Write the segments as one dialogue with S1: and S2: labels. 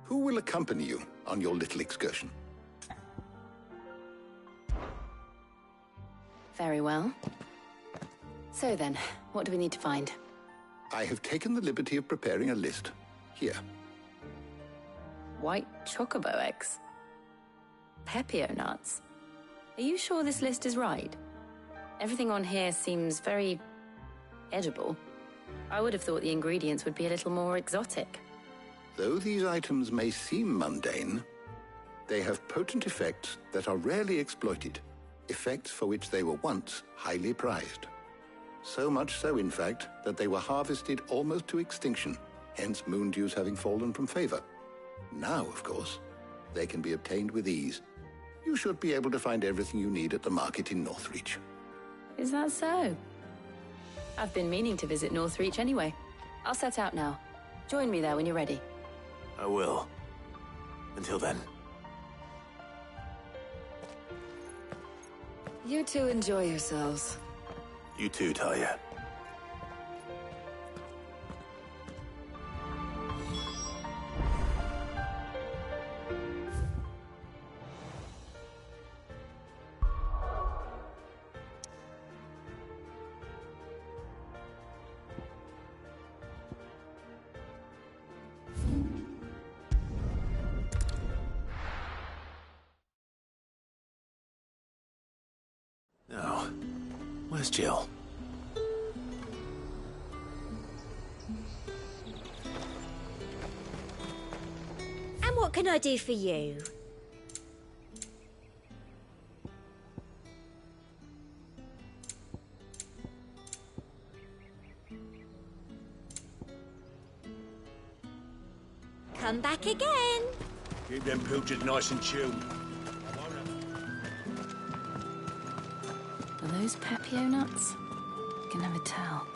S1: Who will accompany you on your little excursion?
S2: Very well. So then, what do we need to find?
S1: I have taken the liberty of preparing a list. Here.
S2: White chocobo eggs. Pepio nuts. Are you sure this list is right? Everything on here seems very edible. I would have thought the ingredients would be a little more exotic.
S1: Though these items may seem mundane, they have potent effects that are rarely exploited, effects for which they were once highly prized. So much so, in fact, that they were harvested almost to extinction, hence moon dews having fallen from favor. Now, of course, they can be obtained with ease. You should be able to find everything you need at the market in Northreach.
S2: Is that so? I've been meaning to visit Northreach anyway. I'll set out now. Join me there when you're ready.
S3: I will. Until then.
S4: You two enjoy yourselves.
S3: You too, Talia. Now, where's Jill?
S5: And what can I do for you? Come back again.
S6: Keep them pilchards nice and chilled.
S2: Are those Pepio nuts? I can never tell.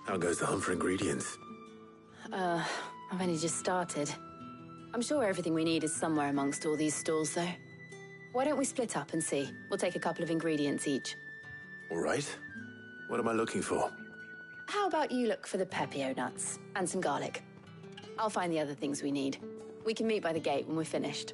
S3: How goes the hunt for ingredients?
S2: I've only just started. I'm sure everything we need is somewhere amongst all these stalls, though. Why don't we split up and see? We'll take a couple of ingredients each.
S3: All right. What am I looking for?
S2: How about you look for the Pepio nuts and some garlic? I'll find the other things we need. We can meet by the gate when we're finished.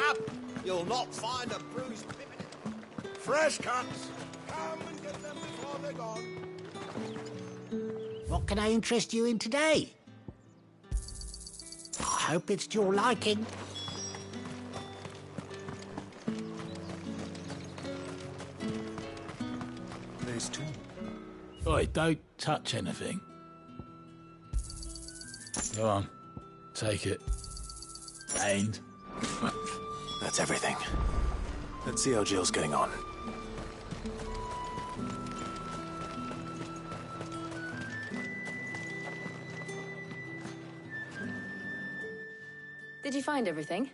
S6: Up! You'll not find a bruised pippin. Fresh cuts! Come and get them before they're gone.
S7: What can I interest you in today? I hope it's to your liking.
S6: There's two.
S8: Oi, don't touch anything. Go on, take it. And
S3: That's everything. Let's see how Jill's getting on.
S2: Did you find everything?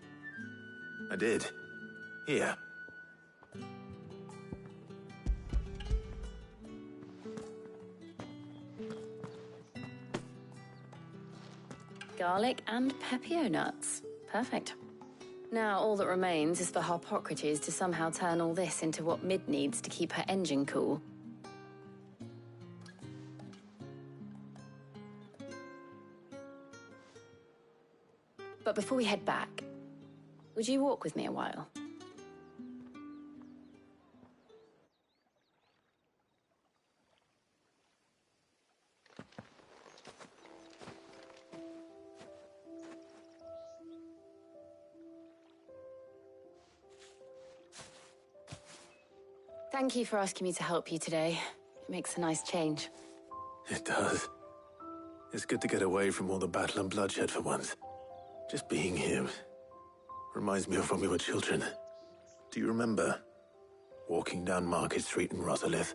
S3: I did. Here.
S2: Garlic and Pepio nuts. Perfect. Now, all that remains is for Harpocrates to somehow turn all this into what Mid needs to keep her engine cool. But before we head back, would you walk with me a while? Thank you for asking me to help you today. It makes a nice change.
S3: It does. It's good to get away from all the battle and bloodshed for once. Just being here reminds me of when we were children. Do you remember? Walking down Market Street in Rosalith,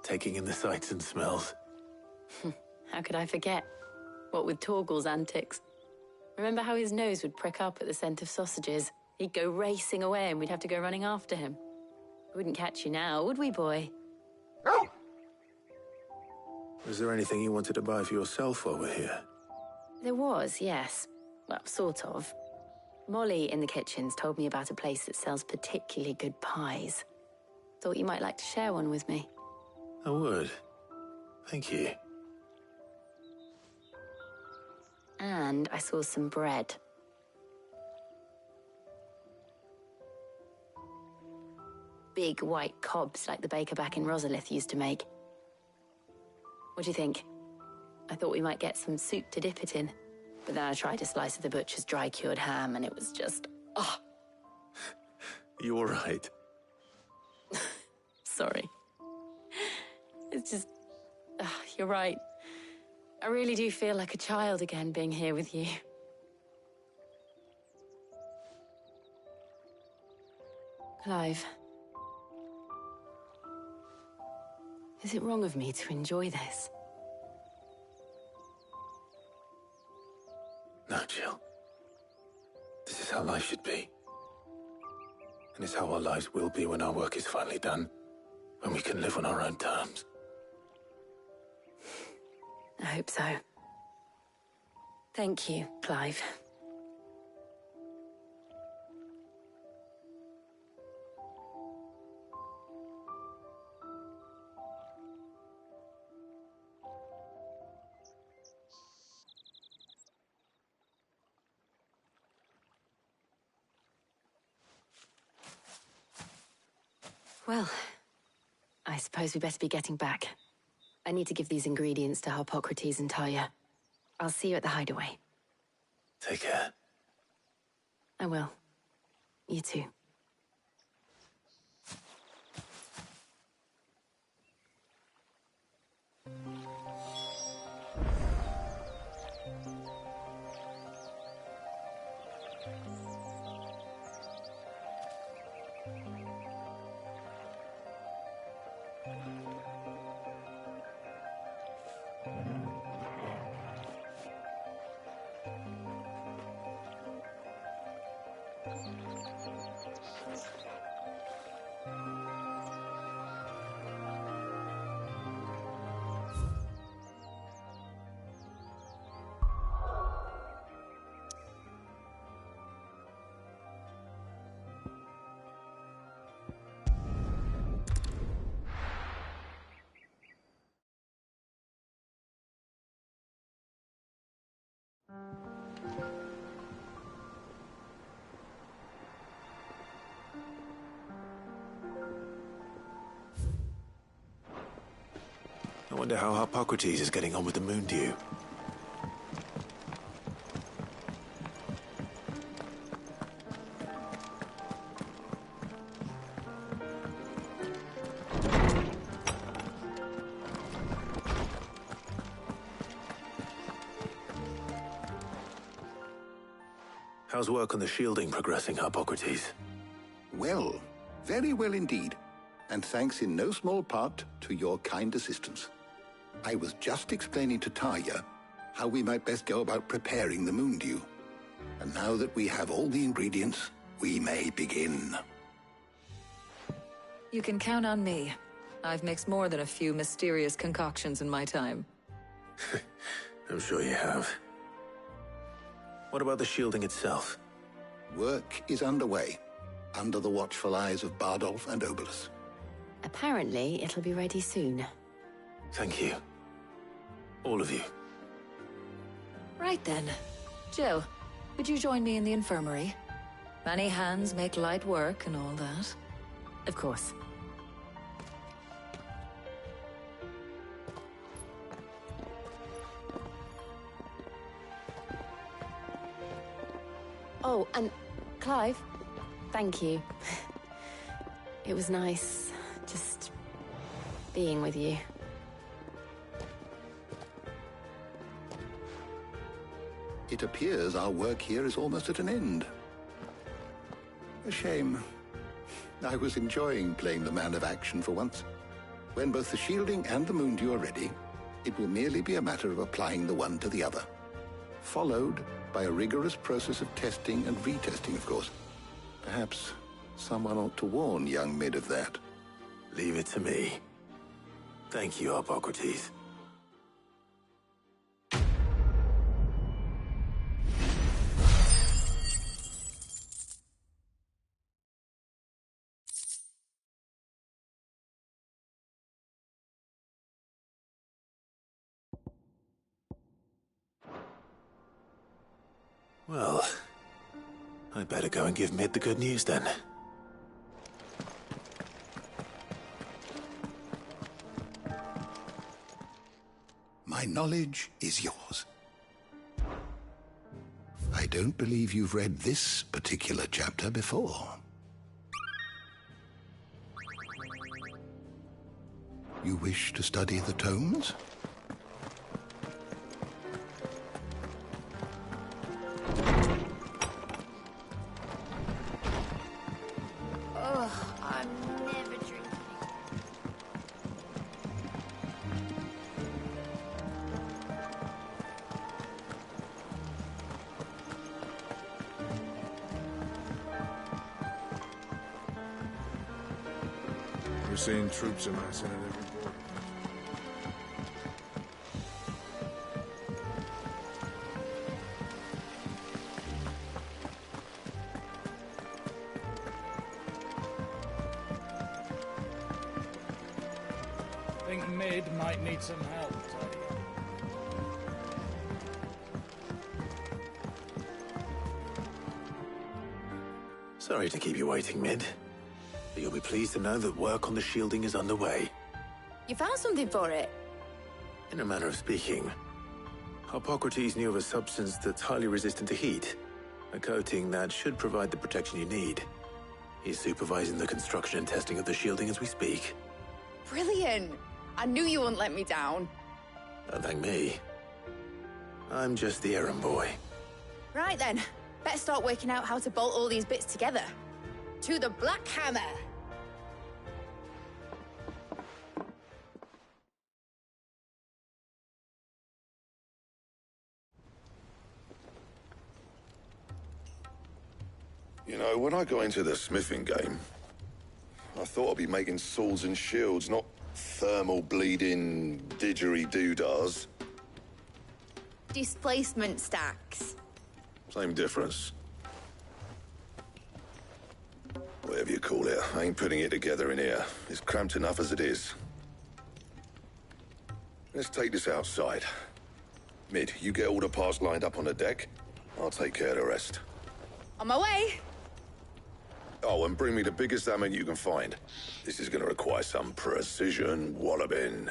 S3: taking in the sights and smells.
S2: How could I forget? What with Torgal's antics. Remember how his nose would prick up at the scent of sausages? He'd go racing away and we'd have to go running after him. Wouldn't catch you now, would we, boy?
S3: Was there anything you wanted to buy for yourself while we're here?
S2: There was, yes. Well, sort of. Molly in the kitchens told me about a place that sells particularly good pies. Thought you might like to share one with me.
S3: I would. Thank you.
S2: And I saw some bread. Big white cobs like the baker back in Rosalith used to make. What do you think? I thought we might get some soup to dip it in. But then I tried a slice of the butcher's dry-cured ham and it was just... oh.
S3: You all right?
S2: Sorry. It's just... you're right. I really do feel like a child again being here with you. Clive. Is it wrong of me to enjoy this?
S3: No, Jill. This is how life should be. And it's how our lives will be when our work is finally done. When we can live on our own terms.
S2: I hope so. Thank you, Clive. Well, I suppose we better be getting back. I need to give these ingredients to Harpocrates and Talia. I'll see you at the hideaway.
S3: Take care.
S2: I will. You too.
S3: I wonder how Harpocrates is getting on with the Moondew. How's work on the shielding progressing, Harpocrates?
S1: Well, very well indeed. And thanks in no small part to your kind assistance. I was just explaining to Talia how we might best go about preparing the Moondew. And now that we have all the ingredients, we may begin.
S4: You can count on me. I've mixed more than a few mysterious concoctions in my time.
S3: I'm sure you have. What about the shielding itself?
S1: Work is underway, under the watchful eyes of Bardolph and Obolus.
S2: Apparently, it'll be ready soon.
S3: Thank you. All of you.
S4: Right then. Jill, would you join me in the infirmary? Many hands make light work and all that.
S2: Of course. Oh, and Clive, thank you. It was nice just being with you.
S1: It appears our work here is almost at an end. A shame. I was enjoying playing the man of action for once. When both the shielding and the Moondew are ready, it will merely be a matter of applying the one to the other. Followed by a rigorous process of testing and retesting, of course. Perhaps someone ought to warn young Mid of that.
S3: Leave it to me. Thank you, Hippocrates. Well, I better go and give Mid the good news then.
S1: My knowledge is yours. I don't believe you've read this particular chapter before. You wish to study the tomes?
S9: We're seeing troops amassing at every border.
S8: I think Mid might need some help, Teddy.
S3: Sorry to keep you waiting, Mid. But you'll be pleased to know that work on the shielding is underway.
S2: You found something for it?
S3: In a manner of speaking, Hippocrates knew of a substance that's highly resistant to heat, a coating that should provide the protection you need. He's supervising the construction and testing of the shielding as we speak.
S2: Brilliant! I knew you wouldn't let me down.
S3: Don't thank me. I'm just the errand boy.
S2: Right then, better start working out how to bolt all these bits together. To the Black Hammer!
S9: You know, when I got into the smithing game, I thought I'd be making swords and shields, not thermal bleeding didgeridoo-dahs.
S2: Displacement stacks.
S9: Same difference. Whatever you call it, I ain't putting it together in here. It's cramped enough as it is. Let's take this outside. Mid, you get all the parts lined up on the deck. I'll take care of the rest.
S2: On my way!
S9: Oh, and bring me the biggest hammer you can find. This is gonna require some precision walloping.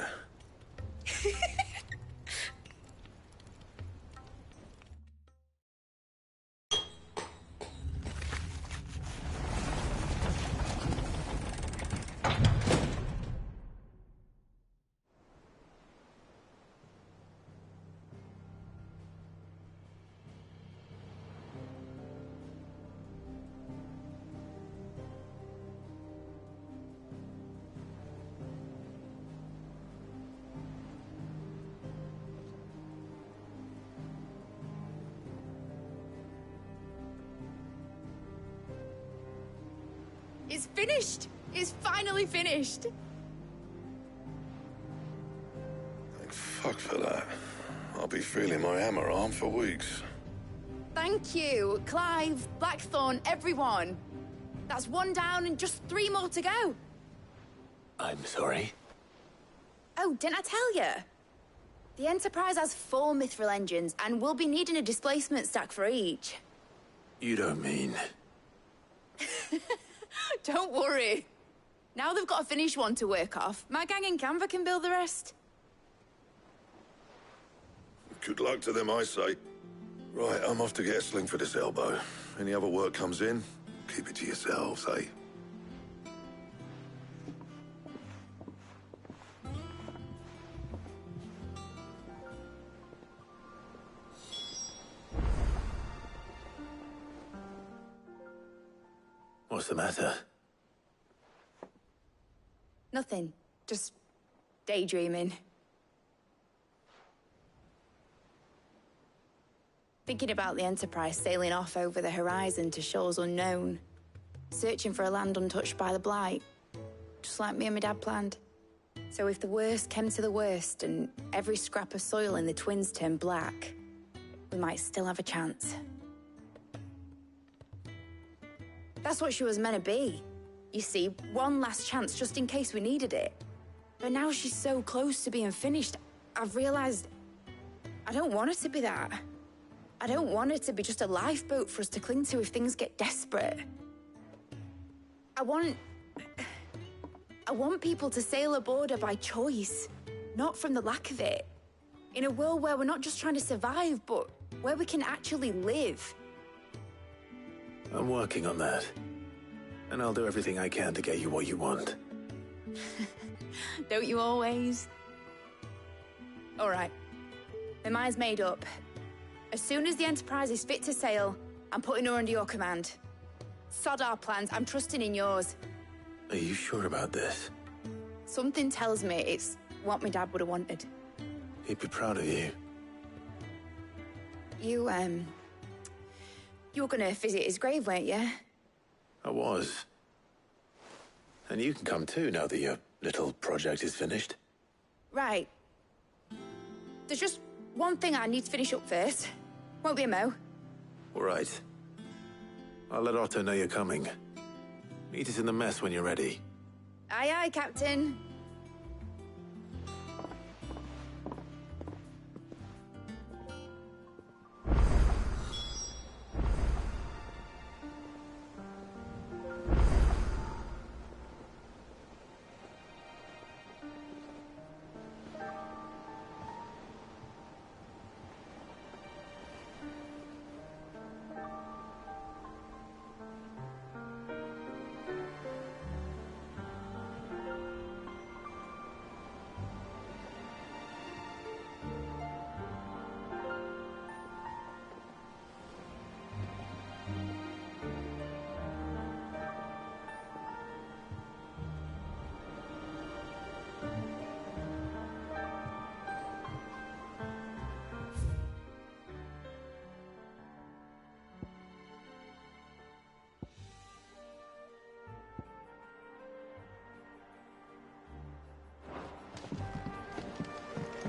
S2: It's finished! It's finally finished!
S9: Thank fuck for that. I'll be feeling my hammer arm for weeks.
S2: Thank you, Clive, Blackthorn, everyone. That's one down and just 3 more to go.
S3: I'm sorry.
S2: Oh, didn't I tell you? The Enterprise has 4 mithril engines, and we'll be needing a displacement stack for each.
S3: You don't mean...
S2: Don't worry. Now they've got a finished one to work off, my gang in Canva can build the rest.
S9: Good luck to them, I say. Right, I'm off to get a sling for this elbow. Any other work comes in, keep it to yourselves, eh?
S3: What's the matter?
S2: Nothing. Just daydreaming. Thinking about the Enterprise sailing off over the horizon to shores unknown. Searching for a land untouched by the Blight. just like me and my dad planned. So if the worst came to the worst and every scrap of soil in the twins turned black, we might still have a chance. That's what she was meant to be. You see, one last chance just in case we needed it. But now she's so close to being finished, I've realized I don't want her to be that. I don't want her to be just a lifeboat for us to cling to if things get desperate. I want people to sail aboard her by choice, not from the lack of it. In a world where we're not just trying to survive, but where we can actually live.
S3: I'm working on that. And I'll do everything I can to get you what you want.
S2: Don't you always? All right. My mind's made up. As soon as the Enterprise is fit to sail, I'm putting her under your command. Sod our plans, I'm trusting in yours.
S3: Are you sure about this?
S2: Something tells me it's what my dad would have wanted.
S3: He'd be proud of you.
S2: You were gonna visit his grave, weren't you?
S3: I was. And you can come too now that your little project is finished.
S2: Right. There's just one thing I need to finish up first. Won't be a mo.
S3: All right. I'll let Otto know you're coming. Meet us in the mess when you're ready.
S2: Aye, aye, Captain.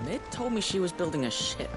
S10: Mid told me she was building a ship.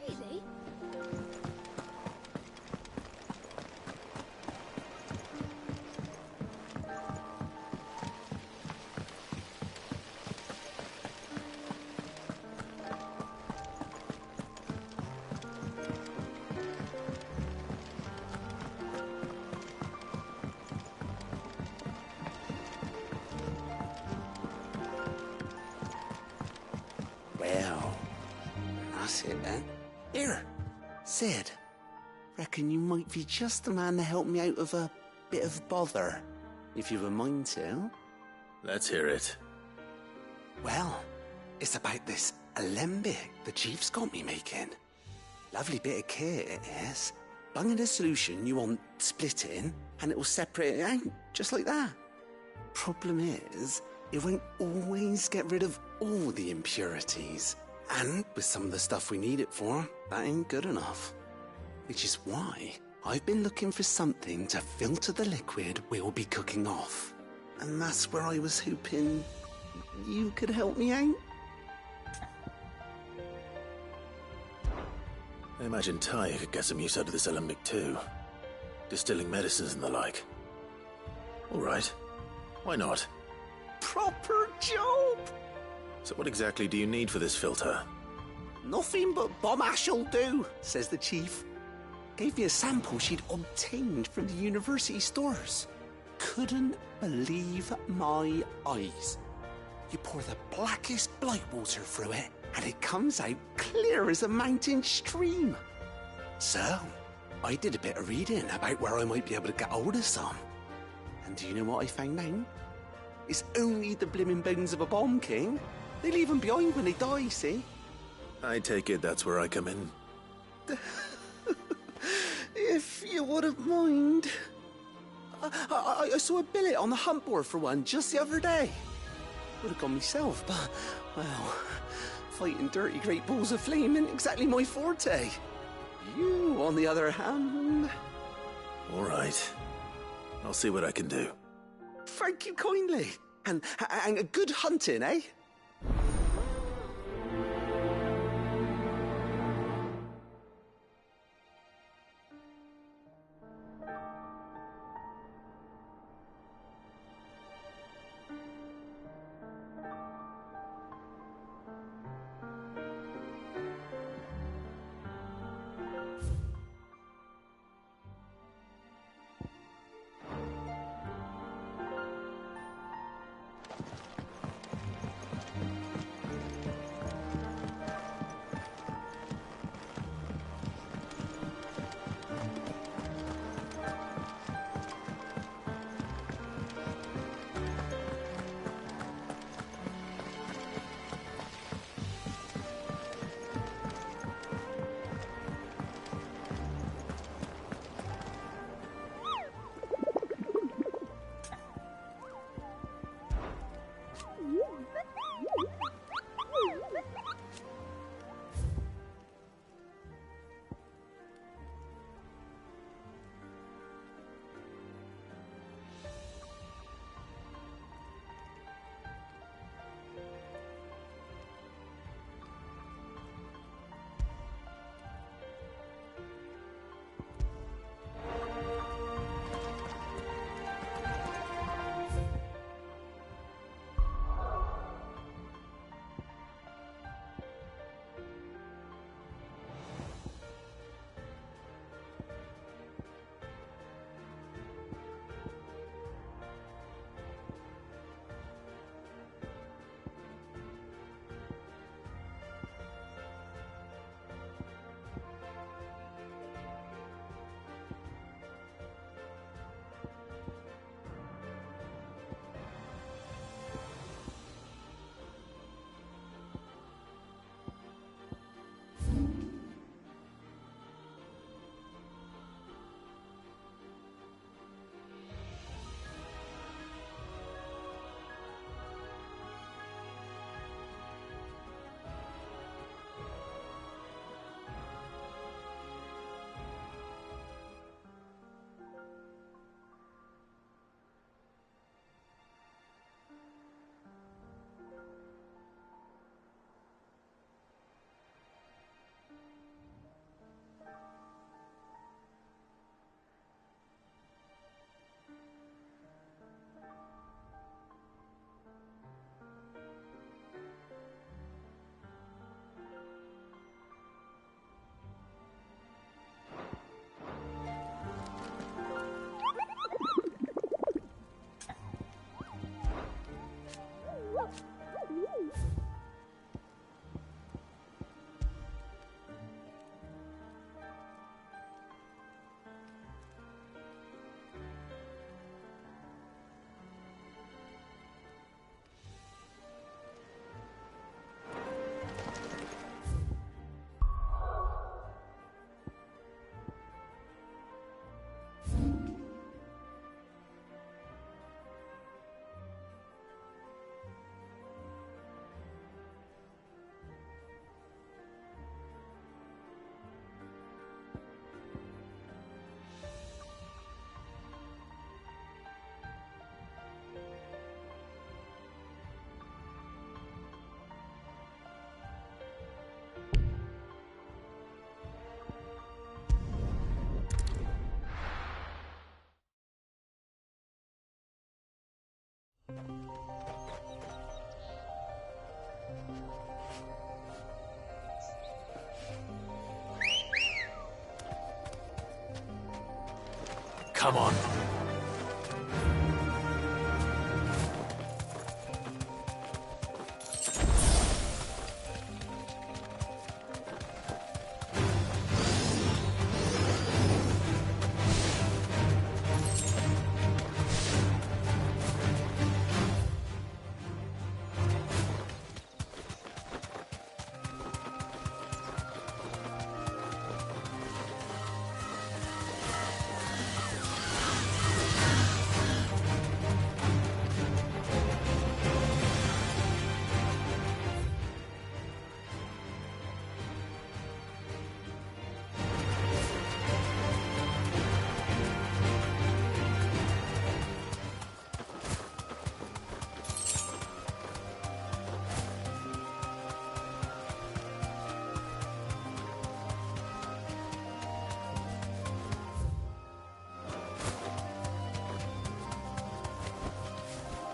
S5: Really?
S7: Well, that's it then. Here, Sid. Reckon you might be just the man to help me out of a bit of bother, if you've a mind to.
S3: Let's hear it.
S7: Well, it's about this alembic the chief's got me making. Lovely bit of kit it is. Bung in a solution you want splitting, and it will separate it out, just like that. Problem is, it won't always get rid of all the impurities. And with some of the stuff we need it for, that ain't good enough. Which is why I've been looking for something to filter the liquid we'll be cooking off. And that's where I was hoping you could help me out.
S3: I imagine Ty could get some use out of this alembic too. Distilling medicines and the like. All right. Why not?
S7: Proper job!
S3: So what exactly do you need for this filter?
S7: Nothing but bomb ash'll do, says the chief. Gave me a sample she'd obtained from the university stores. Couldn't believe my eyes. You pour the blackest blight water through it, and it comes out clear as a mountain stream. So, I did a bit of reading about where I might be able to get hold of some. And do you know what I found out? It's only the blimmin' bones of a bomb king. They leave them behind when they die, see?
S3: I take it that's where I come in.
S7: If you wouldn't mind. I saw a billet on the hunt board for one just the other day. Would have gone myself, but, well, fighting dirty great balls of flame isn't exactly my forte. You, on the other hand...
S3: All right. I'll see what I can do.
S7: Thank you kindly. And good hunting, eh?
S3: Come on.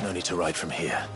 S3: No need to ride from here.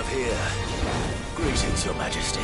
S3: Here. Greetings, Your Majesty.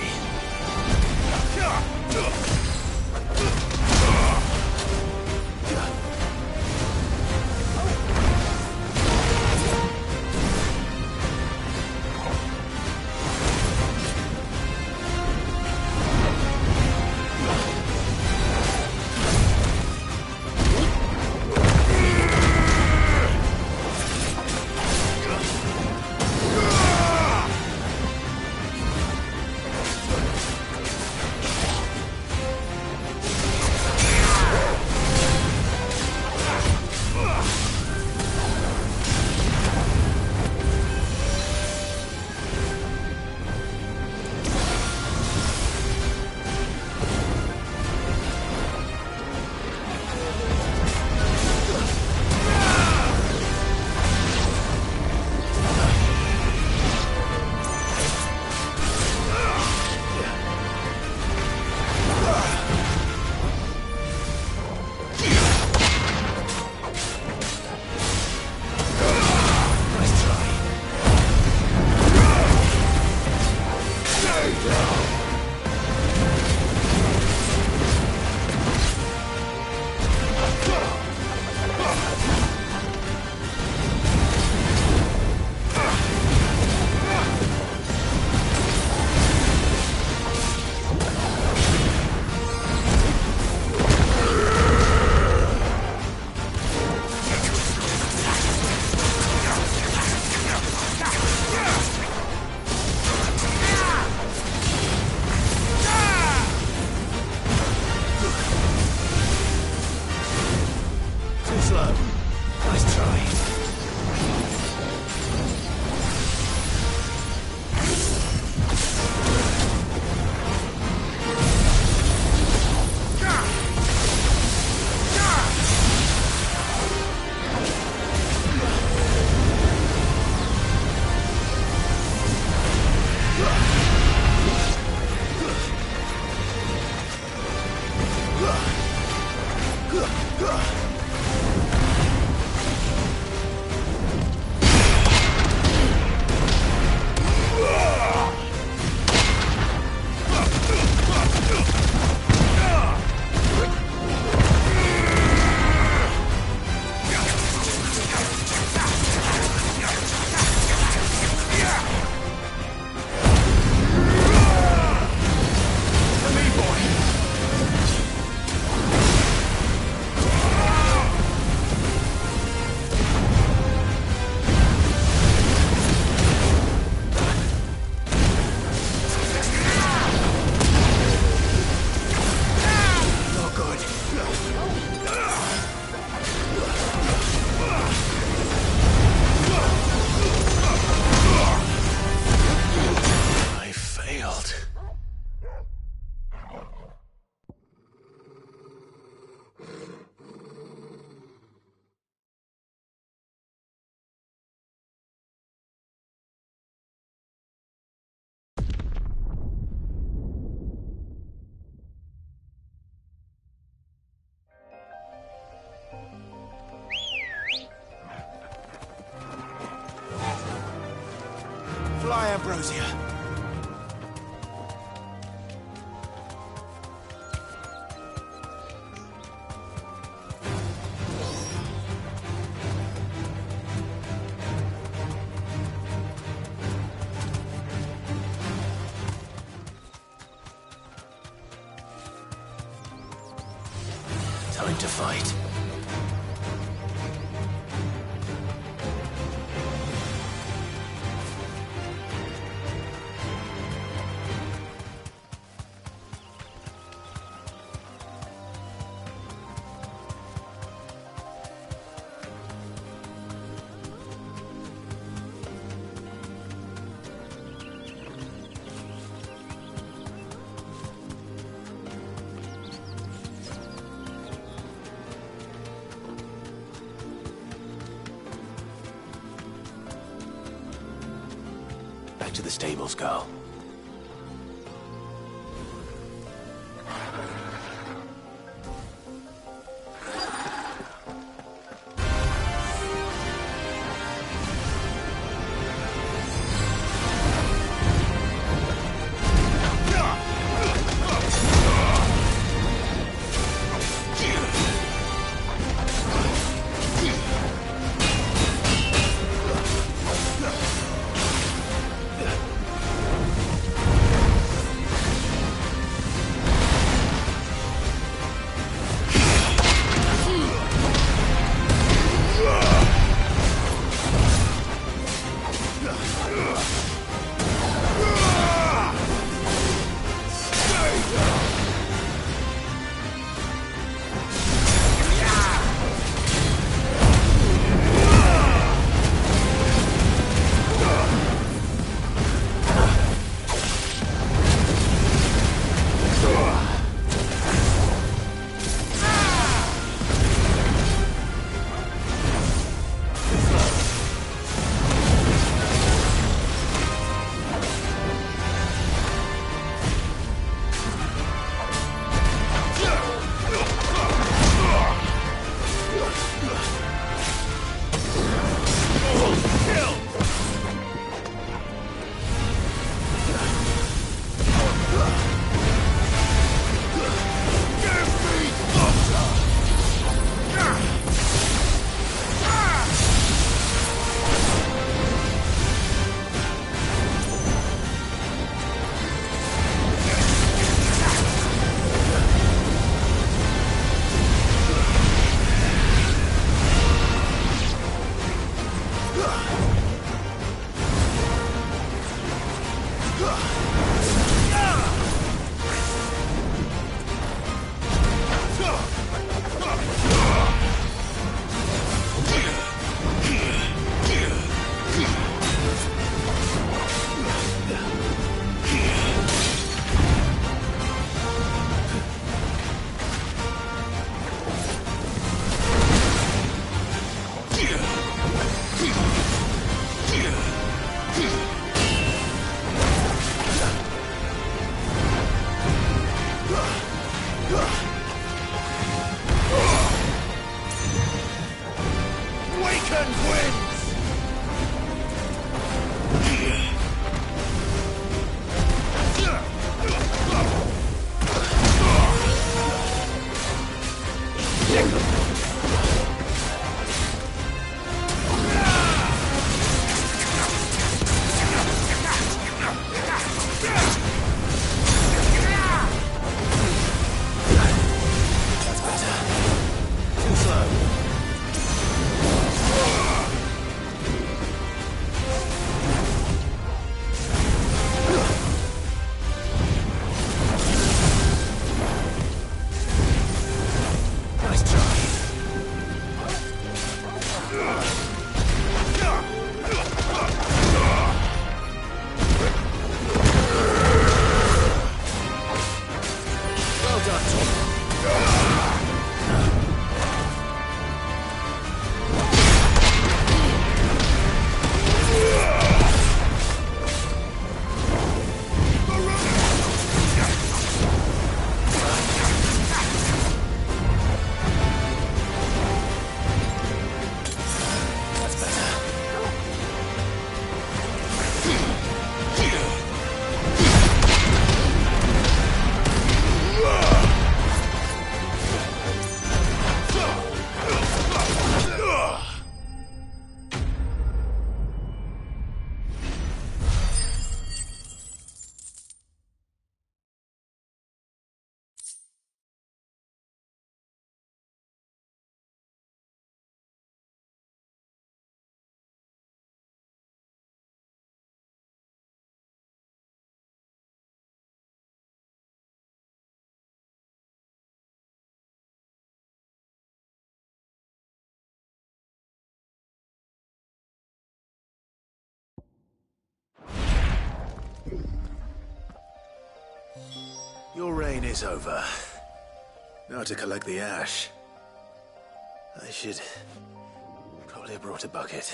S6: Ambrosia. Time to fight. Back to the stables, girl. Nice try.
S3: Your reign is over. Now to collect the ash. I should probably have brought a bucket.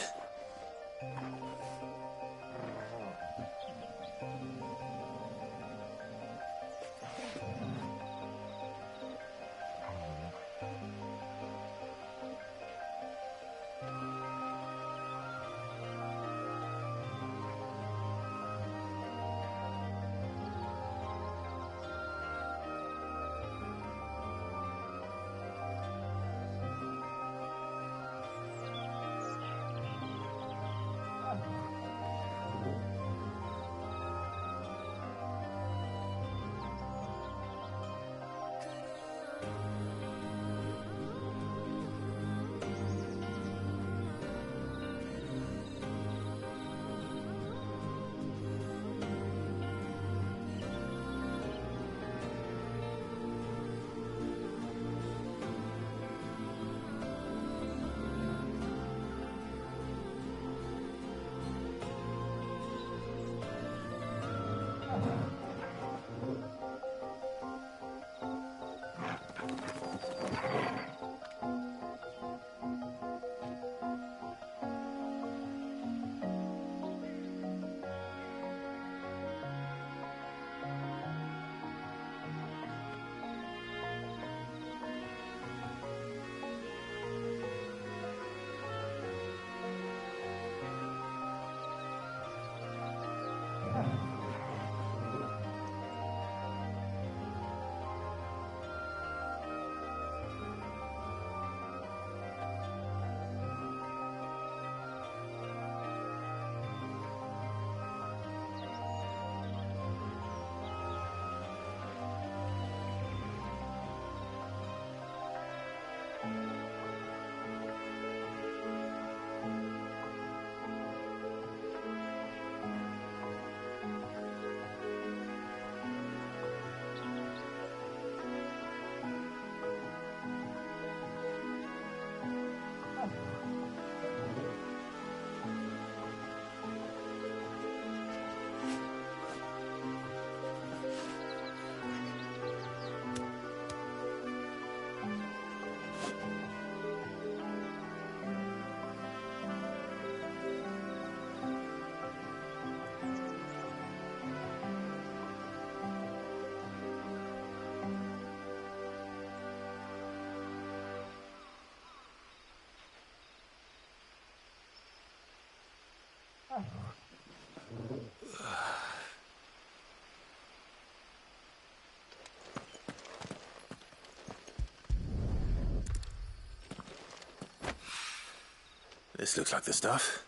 S3: This looks like the stuff.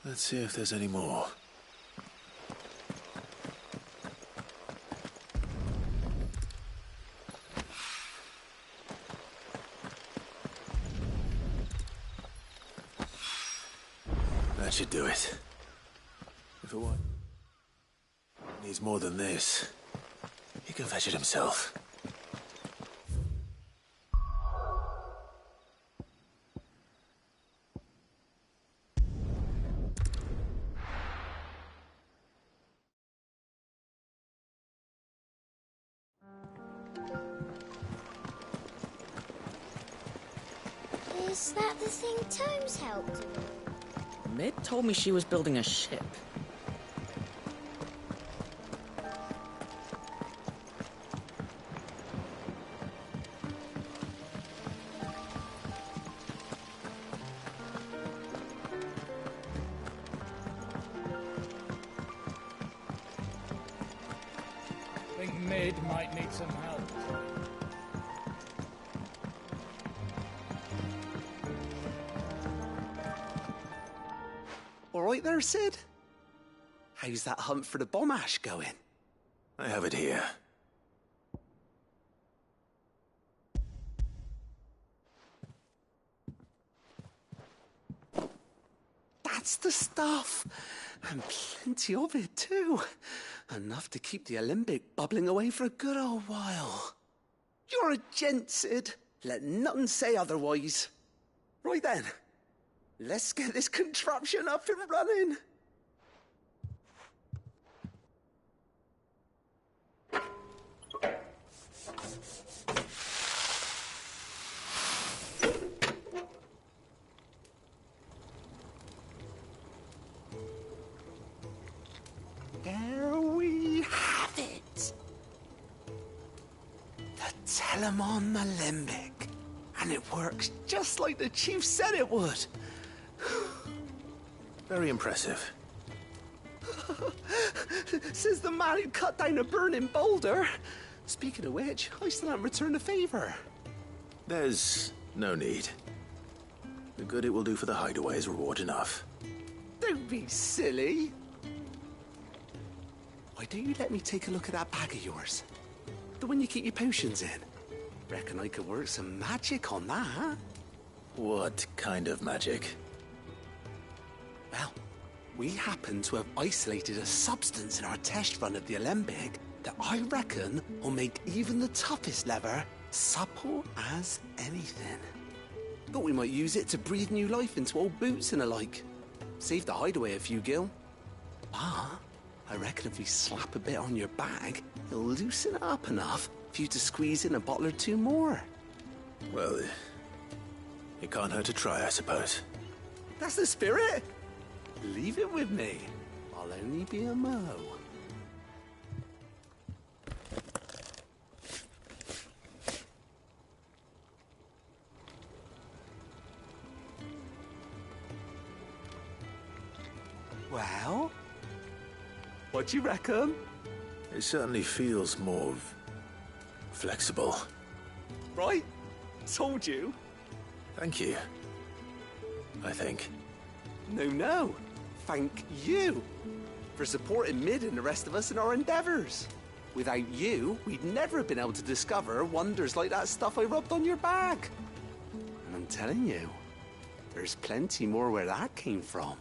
S3: Let's see if there's any more. That should do it. If it needs more than this, he can fetch it himself.
S5: Is that the thing Tomes helped?
S10: Mid told me she was building a ship.
S8: I think Mid might need some help.
S7: All right there, Sid? How's that hunt for the bomb ash going?
S3: I have it here.
S7: That's the stuff. And plenty of it, too. Enough to keep the Olympic bubbling away for a good old while. You're a gent, Sid. Let nothing say otherwise. Right then. Let's get this contraption up and running. Telemon Alembic. And it works just like the chief said it would.
S3: Very impressive.
S7: Says the man who cut down a burning boulder. Speaking of which, I still haven't returned the favor.
S3: There's no need. The good it will do for the hideaway is reward enough.
S7: Don't be silly. Why don't you let me take a look at that bag of yours? The one you keep your potions in. Reckon I could work some magic on that.
S3: What kind of magic?
S7: Well, we happen to have isolated a substance in our test run of the Alembic that I reckon will make even the toughest leather supple as anything. Thought we might use it to breathe new life into old boots and the like. Save the hideaway a few gil. Ah, I reckon if we slap a bit on your bag, it'll loosen it up enough for you to squeeze in a bottle or two more.
S3: Well, it can't hurt to try, I suppose.
S7: That's the spirit. Leave it with me. I'll only be a mo. Well, what do you reckon?
S3: It certainly feels more flexible.
S7: Right? Told you.
S3: Thank you. I think.
S7: No. Thank you for supporting Mid and the rest of us in our endeavors. Without you, we'd never have been able to discover wonders like that stuff I rubbed on your bag. And I'm telling you, there's plenty more where that came from.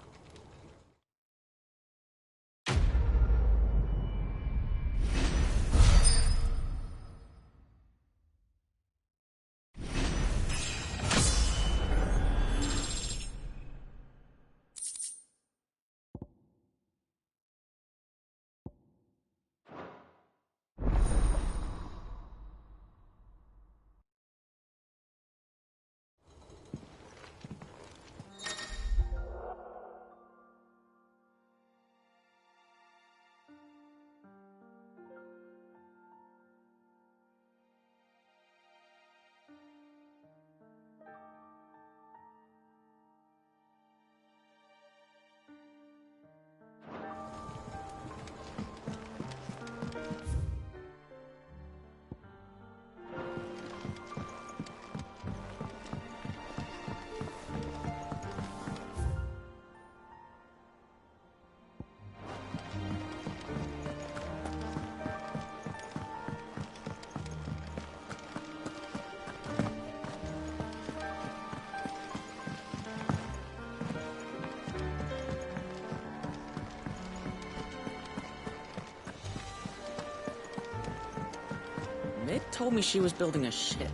S10: Mid told me she was building a ship.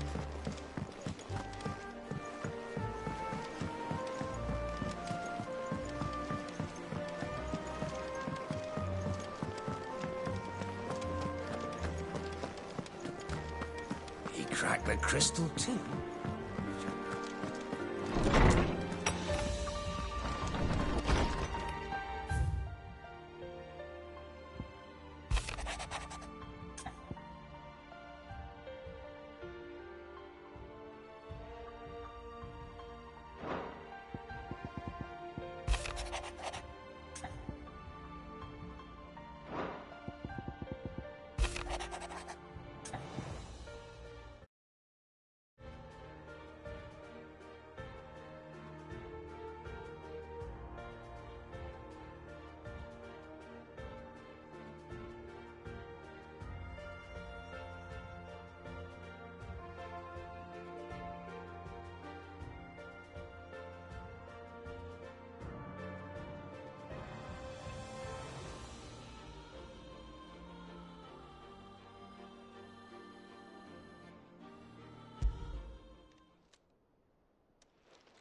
S6: He cracked the crystal too.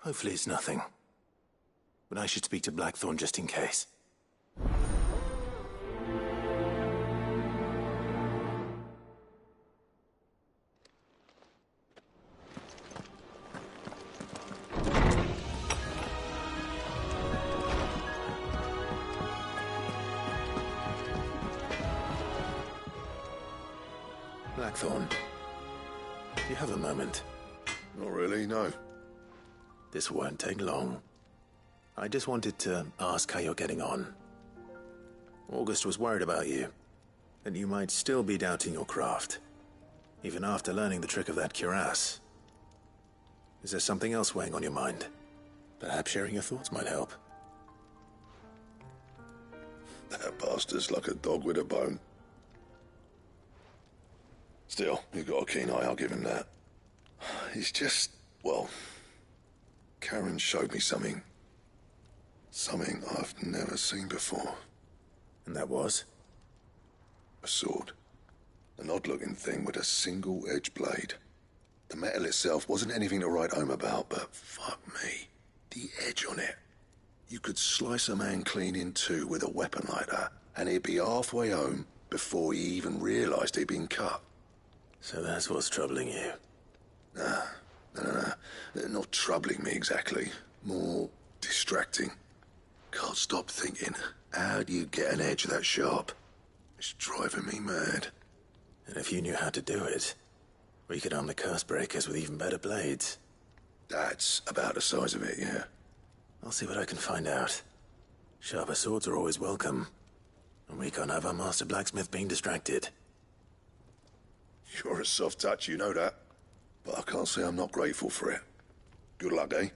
S3: Hopefully it's nothing. But I should speak to Blackthorn just in case. Blackthorn. Do you have a moment?
S9: Not really, no.
S3: This won't take long. I just wanted to ask how you're getting on. August was worried about you, that you might still be doubting your craft, even after learning the trick of that cuirass. Is there something else weighing on your mind? Perhaps sharing your thoughts might help.
S9: That bastard's like a dog with a bone. Still, you've got a keen eye, I'll give him that. It's just, well, Karen showed me something. Something I've never seen before.
S3: And that was?
S9: A sword. An odd-looking thing with a single-edged blade. The metal itself wasn't anything to write home about, but fuck me, the edge on it. You could slice a man clean in two with a weapon like that, and he'd be halfway home before he even realised he'd been cut.
S3: So that's what's troubling you?
S9: No. Not troubling me exactly. More distracting. Can't stop thinking, how do you get an edge that sharp? It's driving me mad.
S3: And if you knew how to do it, we could arm the curse breakers with even better blades.
S9: That's about the size of it, yeah.
S3: I'll see what I can find out. Sharper swords are always welcome. And we can't have our master blacksmith being distracted.
S9: You're a soft touch, you know that. But I can't say I'm not grateful for it. Good luck, eh?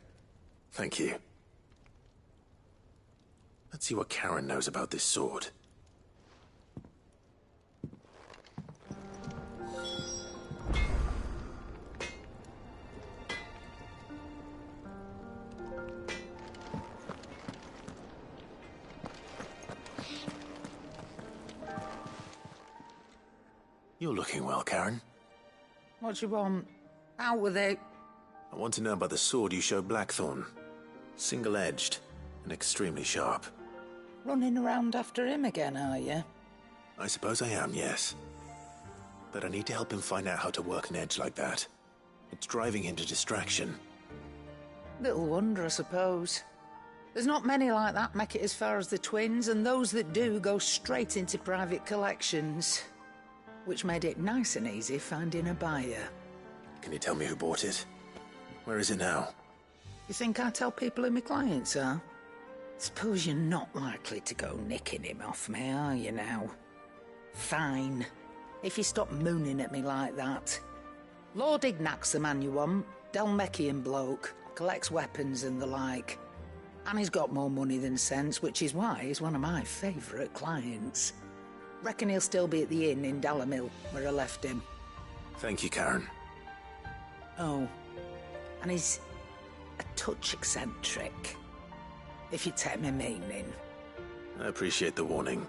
S3: Thank you. Let's see what Karen knows about this sword. You're looking well, Karen.
S10: What do you want? Out with it.
S3: I want to know about the sword you showed Blackthorn. Single-edged and extremely sharp.
S10: Running around after him again, are you?
S3: I suppose I am, yes. But I need to help him find out how to work an edge like that. It's driving him to distraction.
S10: Little wonder, I suppose. There's not many like that make it as far as the twins, and those that do go straight into private collections. Which made it nice and easy finding a buyer.
S3: Can you tell me who bought it? Where is it now?
S10: You think I tell people who my clients are? Suppose you're not likely to go nicking him off me, are you now? Fine. If you stop mooning at me like that. Lord Ignac's the man you want. Dalmekian bloke. Collects weapons and the like. And he's got more money than sense, which is why he's one of my favourite clients. Reckon he'll still be at the inn in Dalamil, where I left him.
S3: Thank you, Karen.
S10: Oh, and he's a touch eccentric, if you take my meaning.
S3: I appreciate the warning.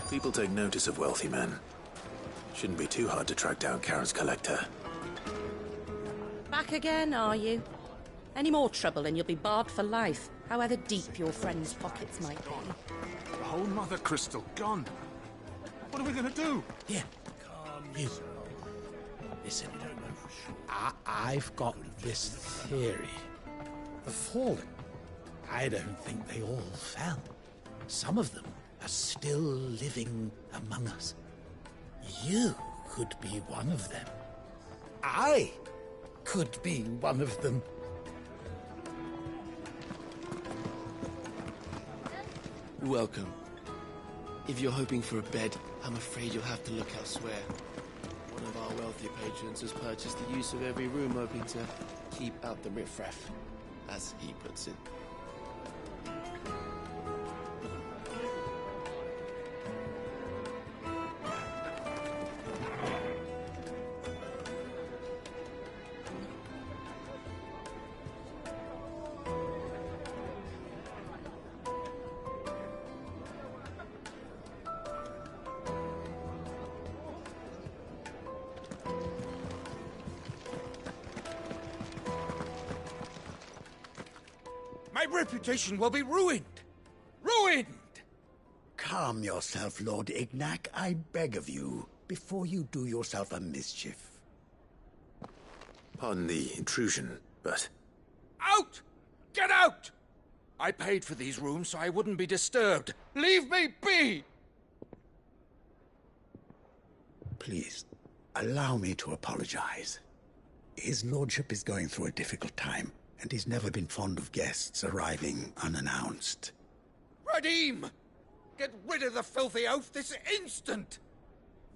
S3: People take notice of wealthy men. Shouldn't be too hard to track down Karen's collector.
S11: Back again, are you? Any more trouble and you'll be barred for life, however deep your friend's pockets might be.
S12: The whole Mother Crystal gone. What are we gonna do?
S13: Here. You. Listen. I've got this theory. The Fallen. I don't think they all fell. Some of them are still living among us. You could be one of them. I could be one of them.
S14: Welcome. If you're hoping for a bed, I'm afraid you'll have to look elsewhere. One of our wealthy patrons has purchased the use of every room, hoping to keep out the riffraff, as he puts it.
S6: My reputation will be ruined! Ruined!
S15: Calm yourself, Lord Ignac, I beg of you, before you do yourself a mischief.
S3: Pardon the intrusion, but...
S6: Out! Get out! I paid for these rooms so I wouldn't be disturbed. Leave me be!
S15: Please, allow me to apologize. His lordship is going through a difficult time, and he's never been fond of guests arriving unannounced.
S6: Radim! Get rid of the filthy oaf this instant!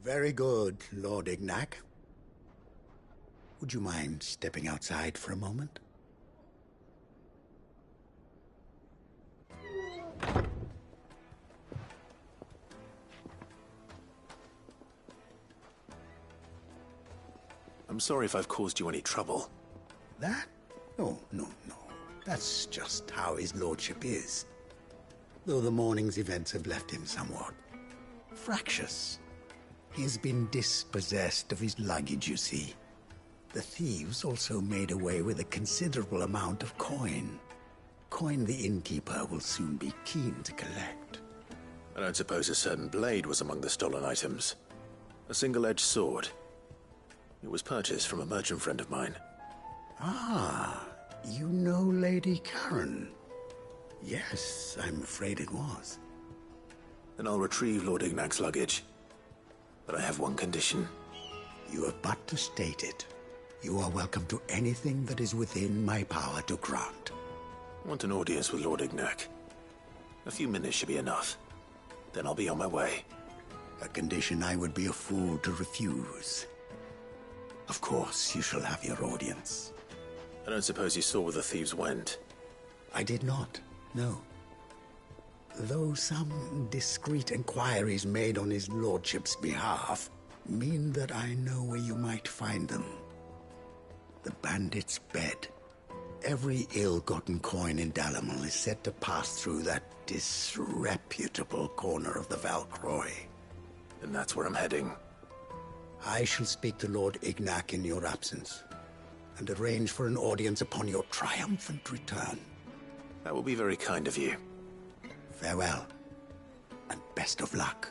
S15: Very good, Lord Ignac. Would you mind stepping outside for a moment?
S3: I'm sorry if I've caused you any trouble.
S15: That? No. That's just how his lordship is. Though the morning's events have left him somewhat fractious. He has been dispossessed of his luggage, you see. The thieves also made away with a considerable amount of coin. Coin the innkeeper will soon be keen to collect.
S3: I don't suppose a certain blade was among the stolen items. A single-edged sword. It was purchased from a merchant friend of mine.
S15: Ah, you know Lady Karen. Yes, I'm afraid it was.
S3: Then I'll retrieve Lord Ignac's luggage. But I have one condition.
S15: You have but to state it. You are welcome to anything that is within my power to grant.
S3: I want an audience with Lord Ignac. A few minutes should be enough. Then I'll be on my way.
S15: A condition I would be a fool to refuse. Of course, you shall have your audience.
S3: I don't suppose you saw where the thieves went?
S15: I did not, no. Though some discreet inquiries made on his lordship's behalf mean that I know where you might find them. The bandit's bed. Every ill-gotten coin in Dalimil is said to pass through that disreputable corner of the Val Croix.
S3: And that's where I'm heading.
S15: I shall speak to Lord Ignac in your absence, and arrange for an audience upon your triumphant return.
S3: That will be very kind of you.
S15: Farewell, and best of luck.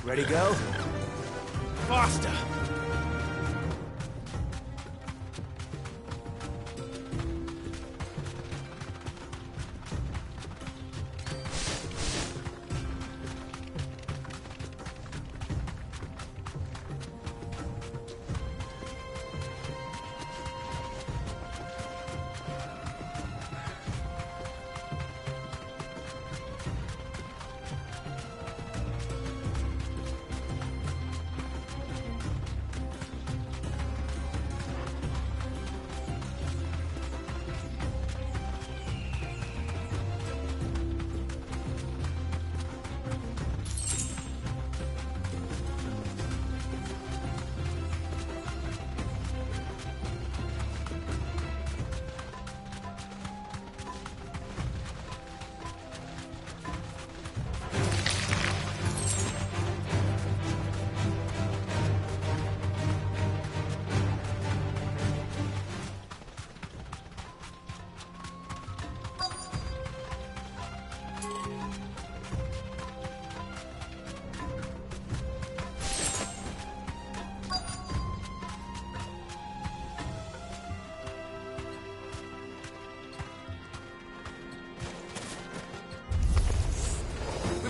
S6: Ready, go? Faster!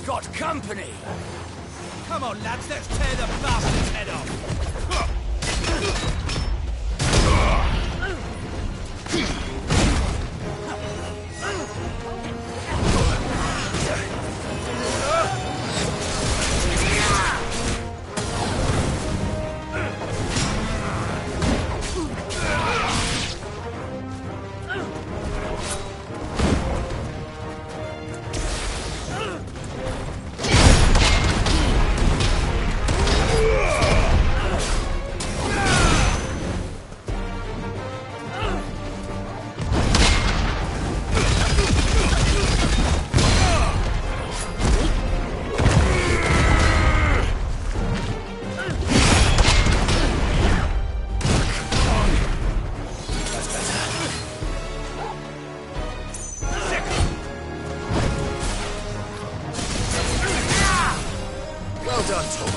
S6: Got company! Come on, lads, let's tear the bastard's head off!
S12: done talking.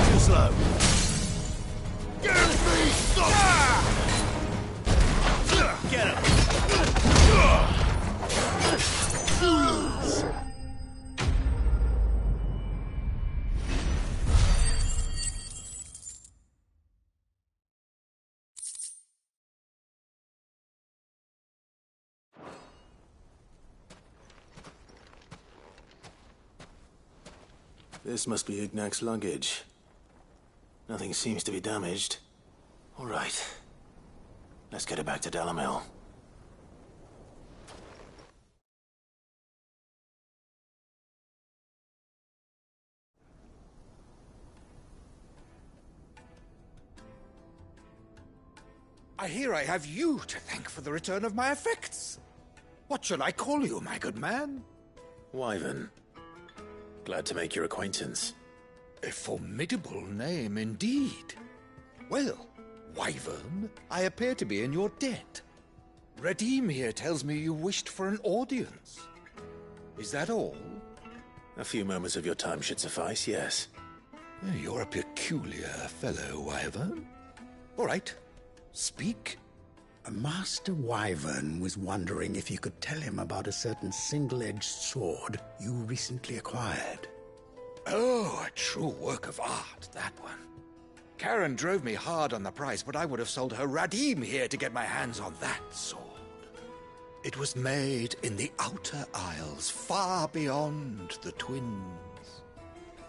S12: Too slow. Give me some! Get him!
S3: This must be Ignac's luggage. Nothing seems to be damaged. All right. Let's get it back to Dalamil.
S6: I hear I have you to thank for the return of my effects. What shall I call you, my good man?
S3: Wyvern. Glad to make your acquaintance.
S6: A formidable name indeed. Well, Wyvern, I appear to be in your debt. Redeem here tells me you wished for an audience. Is that all?
S3: A few moments of your time should suffice, yes.
S6: You're a peculiar fellow, Wyvern. All right, speak.
S15: Master Wyvern was wondering if you could tell him about a certain single-edged sword you recently acquired.
S6: Oh, a true work of art, that one. Karen drove me hard on the price, but I would have sold her Radim here to get my hands on that sword. It was made in the Outer Isles, far beyond the Twins,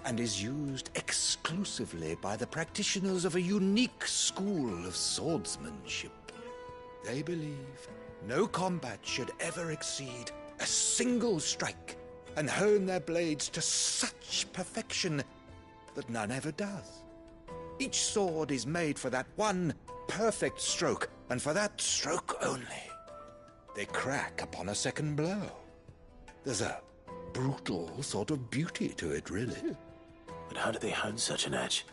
S6: and is used exclusively by the practitioners of a unique school of swordsmanship. They believe no combat should ever exceed a single strike, and hone their blades to such perfection that none ever does. Each sword is made for that one perfect stroke, and for that stroke only. They crack upon a second blow. There's a brutal sort of beauty to it, really.
S3: But how do they hone such an edge?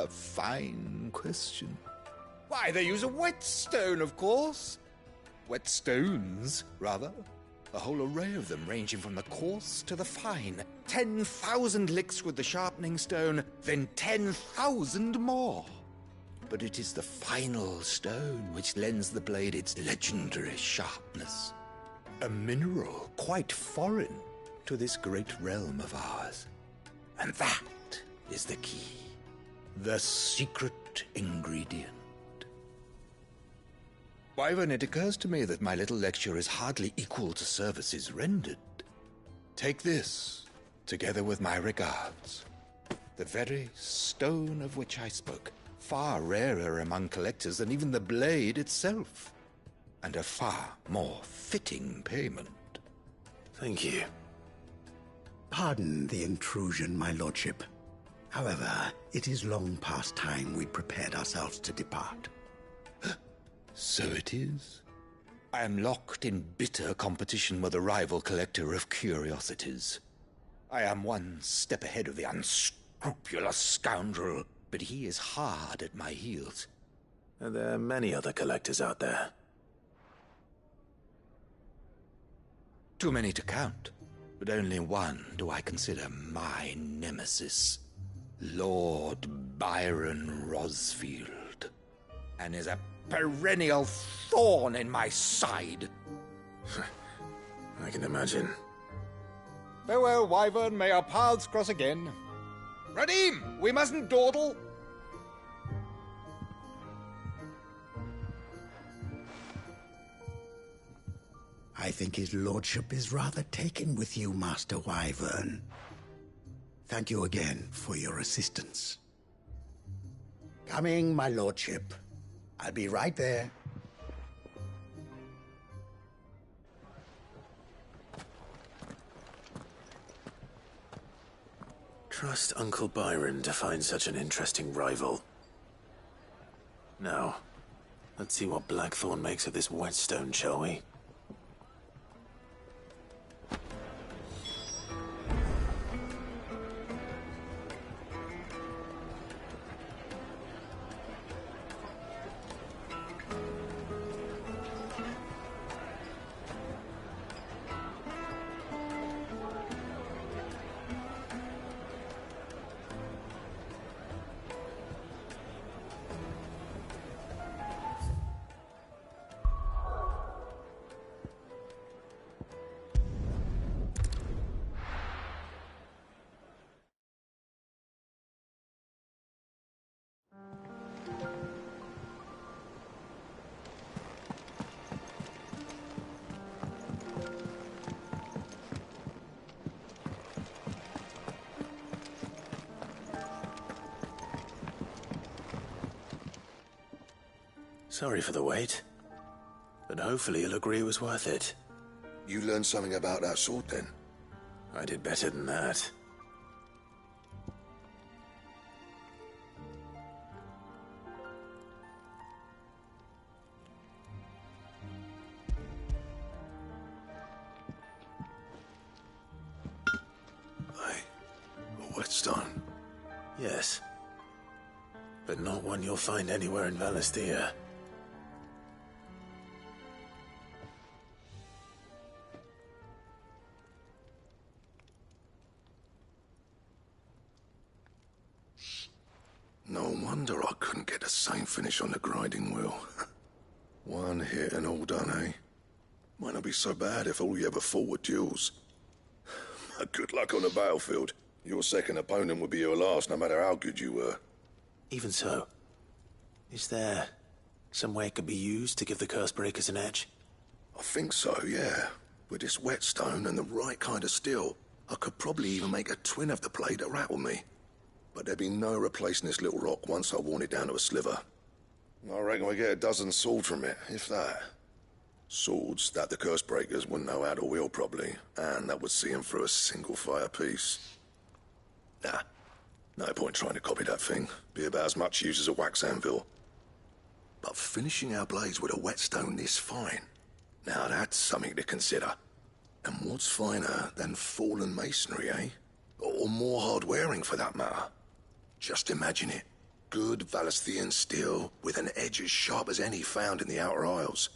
S6: Fine question. Why, they use a whetstone, of course. Whetstones, rather. A whole array of them, ranging from the coarse to the fine. 10,000 licks with the sharpening stone, then 10,000 more. But it is the final stone which lends the blade its legendary sharpness. A mineral quite foreign to this great realm of ours. And that is the key. The secret ingredient. Wyvern, it occurs to me that my little lecture is hardly equal to services rendered. Take this, together with my regards. The very stone of which I spoke, far rarer among collectors than even the blade itself, and a far more fitting payment.
S3: Thank you.
S15: Pardon the intrusion, my lordship. However, it is long past time we'd prepared ourselves to depart.
S6: So it is. I am locked in bitter competition with a rival collector of curiosities. I am one step ahead of the unscrupulous scoundrel, but he is hard at my heels.
S3: Are there many other collectors out there?
S6: Too many to count, but only one do I consider my nemesis. Lord Byron Rosfield, and is a perennial thorn in my side.
S3: I can imagine.
S6: Farewell, Wyvern. May our paths cross again. Radim, we mustn't dawdle.
S15: I think his lordship is rather taken with you, Master Wyvern. Thank you again for your assistance. Coming, my lordship. I'll be right there.
S3: Trust Uncle Byron to find such an interesting rival. Now, let's see what Blackthorn makes of this whetstone, shall we? Sorry for the wait, but hopefully you'll agree it was worth it.
S9: You learned something about that sword, then?
S3: I did better than that.
S9: A whetstone?
S3: Yes. But not one you'll find anywhere in Valisthea.
S9: No wonder I couldn't get the same finish on the grinding wheel. One hit and all done, eh? Might not be so bad if all you ever fought were duels. Good luck on the battlefield. Your second opponent would be your last, no matter how good you were.
S3: Even so, is there some way it could be used to give the Cursebreakers an edge?
S9: I think so, yeah. With this whetstone and the right kind of steel, I could probably even make a twin of the blade that rattled me. But there'd be no replacing this little rock once I worn it down to a sliver. I reckon we get a dozen swords from it, if that. Swords that the Cursebreakers wouldn't know how to wield properly, and that would see them through a single fire piece. Nah, no point trying to copy that thing. Be about as much use as a wax anvil. But finishing our blades with a whetstone this fine, now that's something to consider. And what's finer than fallen masonry, eh? Or more hard-wearing, for that matter. Just imagine it. Good Valisthean steel with an edge as sharp as any found in the Outer Isles.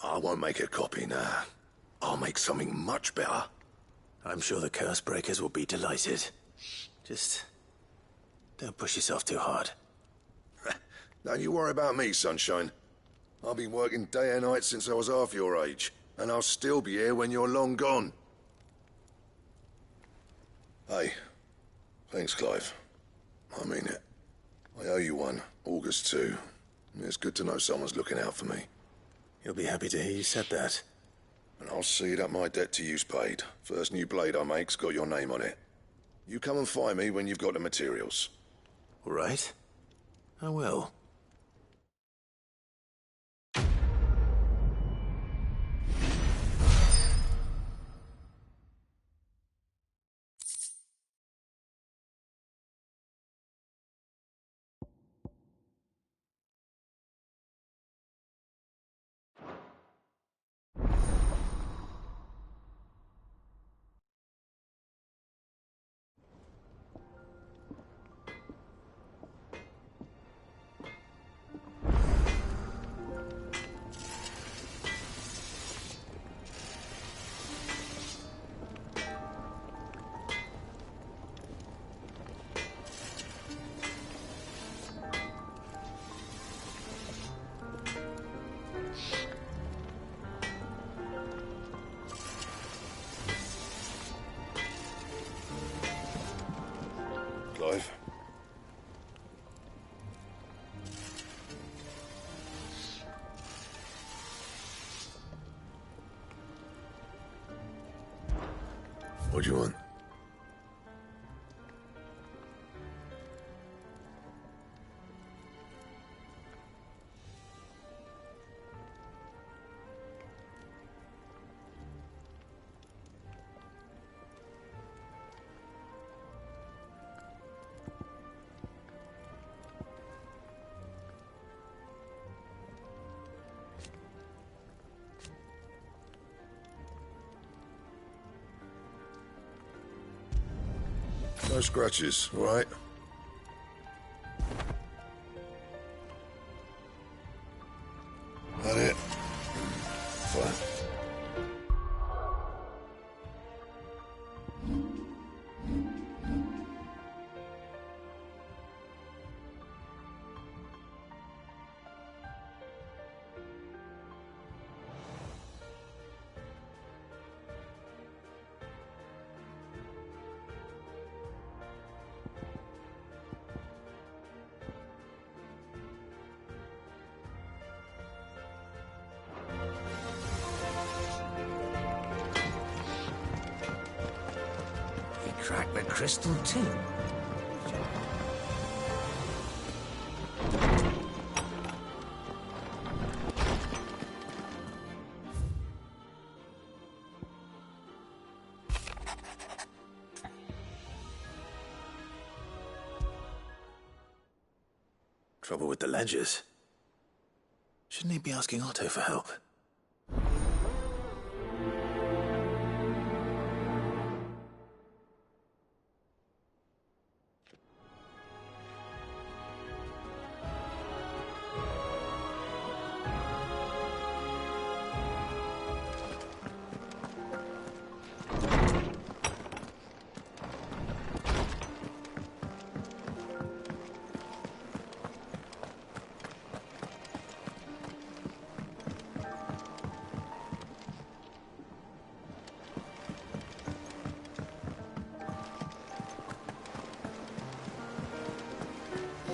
S9: I won't make a copy, nah. I'll make something much better.
S3: I'm sure the Cursebreakers will be delighted. Just don't push yourself too hard.
S9: Don't you worry about me, Sunshine. I've been working day and night since I was half your age, and I'll still be here when you're long gone. Hey, thanks, Clive. I mean it. I owe you one, August too. It's good to know someone's looking out for me.
S3: You'll be happy to hear you said that.
S9: And I'll see that my debt to you's paid. First new blade I make's got your name on it. You come and find me when you've got the materials.
S3: All right. I will.
S9: What do you want? No scratches, all right? That it? Fine.
S16: Crack the crystal too.
S3: Trouble with the ledgers. Shouldn't he be asking Otto for help?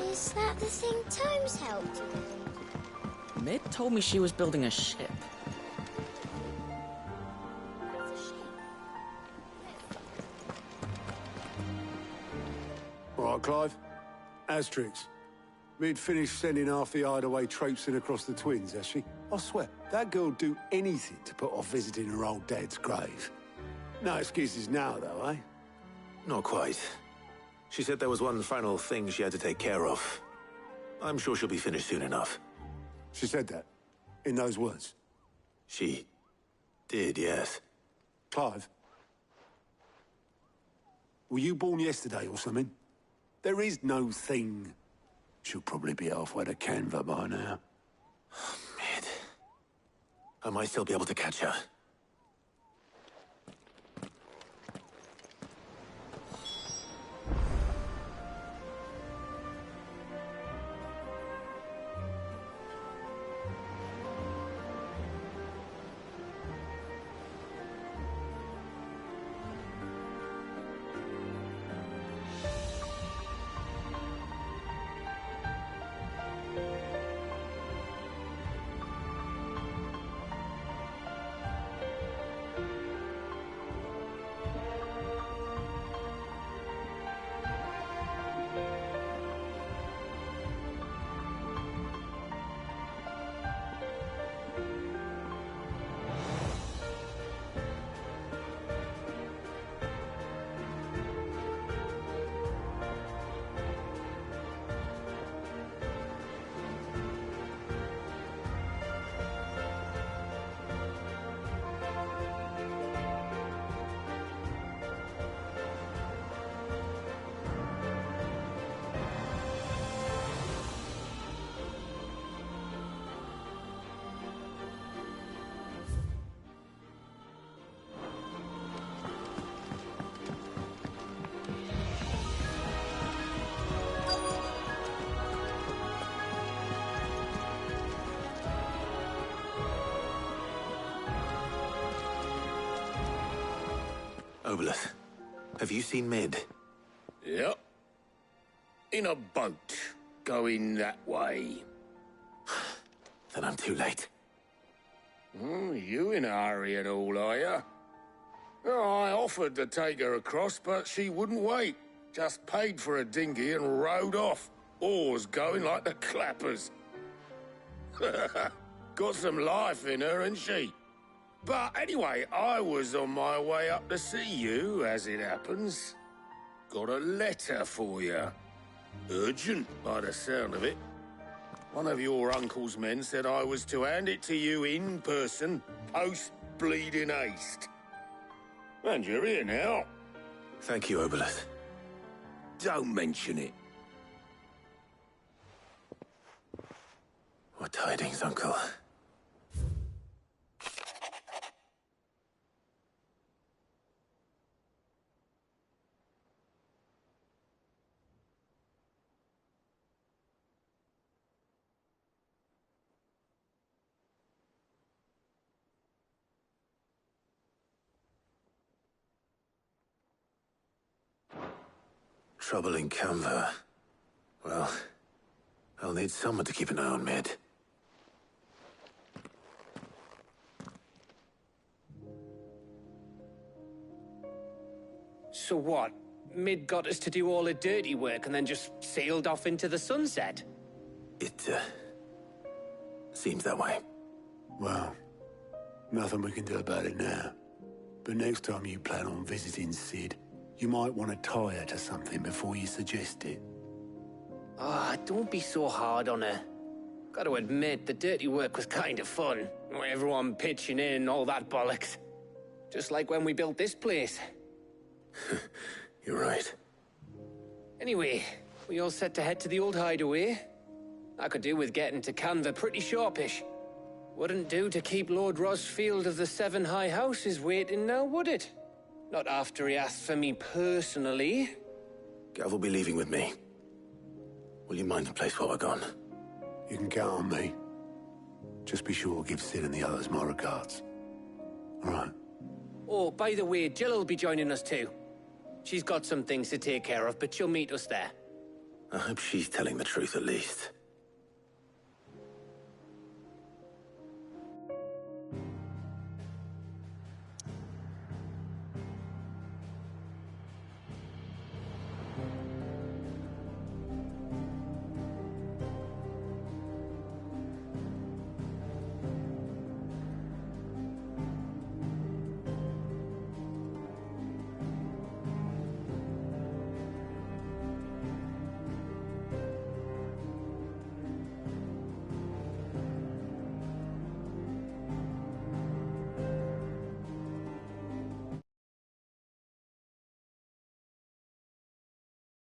S5: Is that the thing Tomes helped you build?
S11: Mid told me she was building a ship.
S17: All right, Clive. Asterix. Mid finished sending half the hideaway traipsing across the twins, has she? I swear, that girl'd do anything to put off visiting her old dad's grave. No excuses now, though, eh?
S3: Not quite. She said there was one final thing she had to take care of. I'm sure she'll be finished soon enough.
S17: She said that? In those words?
S3: She did, yes.
S17: Clive? Were you born yesterday or something? There is no thing. She'll probably be halfway to Canva by now.
S3: Mid. I might still be able to catch her. Obolus, have you seen Mid?
S18: Yep. In a boat, going that way.
S3: Then I'm too late.
S18: Oh, you in a hurry at all, are you? Oh, I offered to take her across, but she wouldn't wait. Just paid for a dinghy and rowed off. Oars going like the clappers. Got some life in her, ain't she? But anyway, I was on my way up to see you, as it happens. Got a letter for you. Urgent, by the sound of it. One of your uncle's men said I was to hand it to you in person, post-bleeding haste. And you're here now.
S3: Thank you, Obolus.
S18: Don't mention it.
S3: What tidings, Uncle? Trouble in Canva. Well, I'll need someone to keep an eye on Mid.
S19: So what? Mid got us to do all the dirty work and then just sailed off into the sunset?
S3: It, seems that way.
S17: Well, nothing we can do about it now. But next time you plan on visiting Sid, you might want to tie her to something before you suggest it.
S19: Ah, don't be so hard on her. Gotta admit, the dirty work was kind of fun. Everyone pitching in and all that bollocks. Just like when we built this place.
S3: You're right.
S19: Anyway, we all set to head to the old hideaway. I could do with getting to Canva pretty sharpish. Wouldn't do to keep Lord Rosfield of the Seven High Houses waiting now, would it? Not after he asked for me personally.
S3: Gav will be leaving with me. Will you mind the place while we're gone?
S17: You can count on me. Just be sure to give Sid and the others my regards. All right.
S19: Oh, by the way, Jill will be joining us too. She's got some things to take care of, but she'll meet us there.
S3: I hope she's telling the truth at least.